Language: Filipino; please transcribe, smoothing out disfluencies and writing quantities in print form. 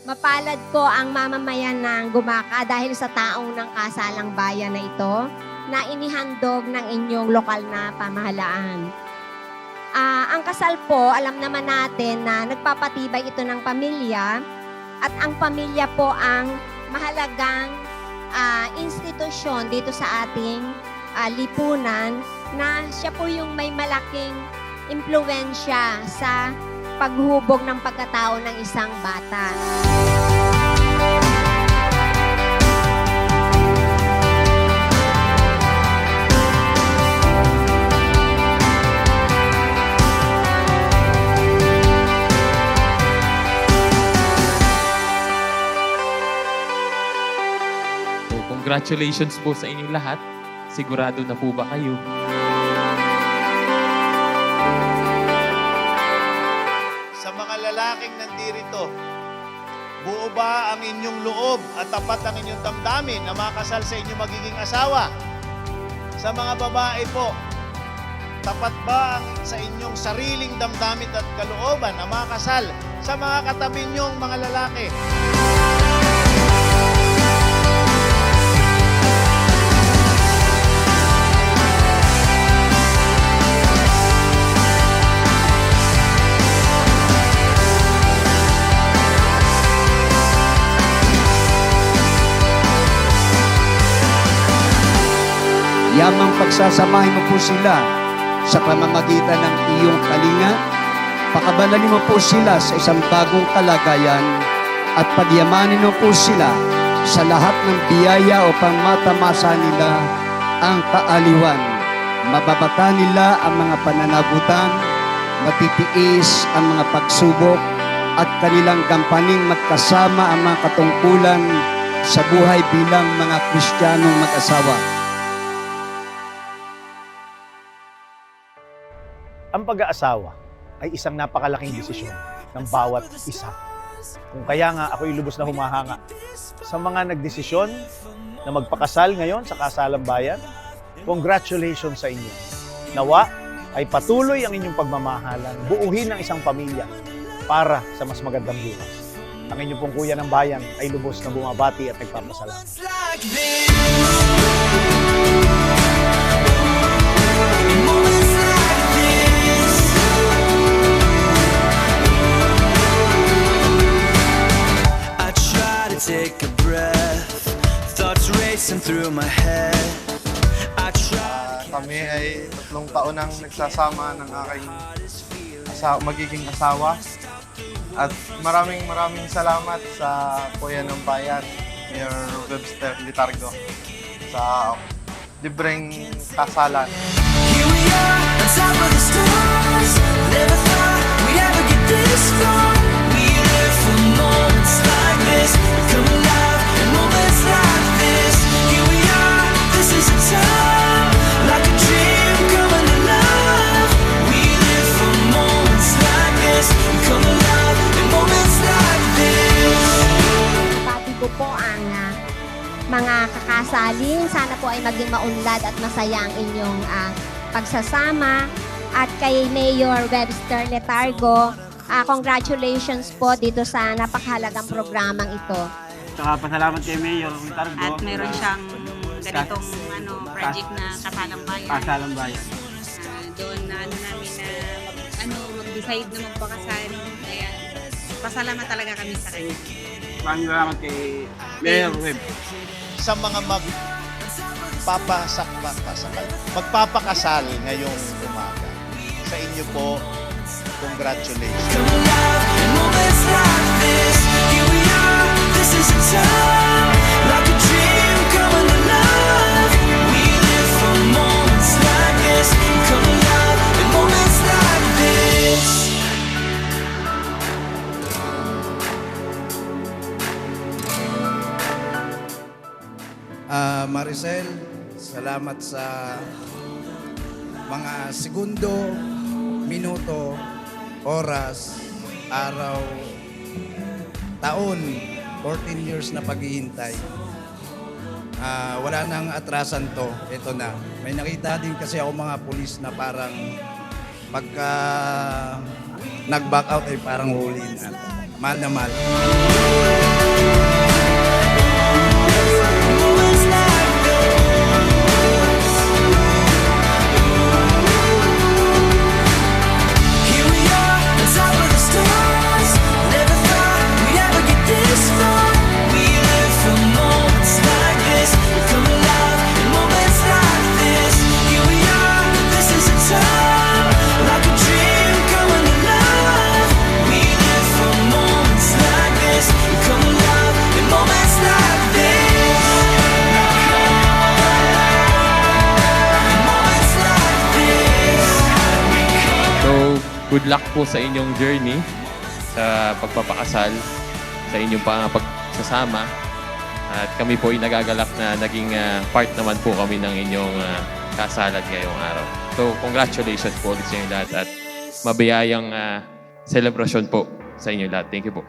Mapalad po ang mamamayan ng Gumaka dahil sa taong ng kasalang bayan na ito na inihandog ng inyong lokal na pamahalaan. Ang kasal po, alam naman natin na nagpapatibay ito ng pamilya at ang pamilya po ang mahalagang institusyon dito sa ating lipunan na siya po yung may malaking impluwensya sa paghubog ng pagkatao ng isang bata. So, congratulations po sa inyong lahat. Sigurado na po ba kayo? Sa mga lalaking nandirito, buo ba ang inyong loob at tapat ang inyong damdamin na makasal sa inyong magiging asawa? Sa mga babae po, tapat ba ang sa inyong sariling damdamin at kalooban na makasal sa mga katabi niyong mga lalaki? Yamang pagsasamahin mo po sila sa pamamagitan ng iyong kalinga. Pakabanalin mo po sila sa isang bagong kalagayan at pagyamanin mo po sila sa lahat ng biyaya upang matamasa nila ang kaaliwan. Mababata nila ang mga pananagutan, matitiis ang mga pagsubok at kanilang gampaning magkasama ang mga katungkulan sa buhay bilang mga Kristiyanong mag-asawa. Ang pag-aasawa ay isang napakalaking desisyon ng bawat isa. Kung kaya nga ako'y lubos na humahanga sa mga nagdesisyon na magpakasal ngayon sa kasalang bayan, congratulations sa inyo. Nawa ay patuloy ang inyong pagmamahalan, buuhin ang isang pamilya para sa mas magandang bukas. Ang inyong pong kuya ng bayan ay lubos na bumabati at nagpapasalamat. Take a breath, thoughts racing through my head. Kami ay 3 taon nang nagsasama ng aking magiging asawa. At maraming salamat sa Kuya ng Bayan, Mayor Webster Litargo, sa libreng kasalan. Here we are, on top of the stars. Never thought we'd ever get this far. We live for moments like this. We come alive in moments like this. Here we are, this is a time, like a dream coming to life. We live for moments like this. We come alive in moments like this. Pati ko po ang mga kakasalin. Sana po ay maging maunlad at masaya ang inyong pagsasama. At kay Mayor Webster Letargo, congratulations po dito sa napakahalagang programang ito. Saka pasalamat kay Mayor Letargo. At meron siyang ganitong project na Kasalang Bayan. Kasalang Bayan. Doon na namin na mag-decide na magpakasal. Kaya pasalamat talaga kami sa kanya. Maraming salamat kay Mayor Web. Sa mga magpapakasal ngayong umaga, sa inyo po, congratulations. Come alive in moments like this. Here we are, this is a time, like a dream coming alive. We live for moments like this. Come alive in moments like this. Maricel, salamat sa mga segundo, minuto, oras, araw, taon, 14 years na paghihintay. Wala nang atrasan to, ito na. May nakita din kasi ako mga pulis na parang pagka nag-back out ay parang huli na. Mahal na mahal. Moments like those. Here we are, on top of the stars. Never thought we'd ever get this far. We live for moments like this. We come alive in moments like this. Here we are, this is a time, like a dream coming alive. We live for moments like this. We come alive in moments like this. Moments like this. So, good luck po sa inyong journey sa pagpapakasal, sa inyong pagsasama. At kami po ay nagagalak na naging part naman po kami ng inyong kasalan ngayong araw. So, congratulations po ulit sa inyo lahat at mabiyayang celebration po sa inyo lahat. Thank you po.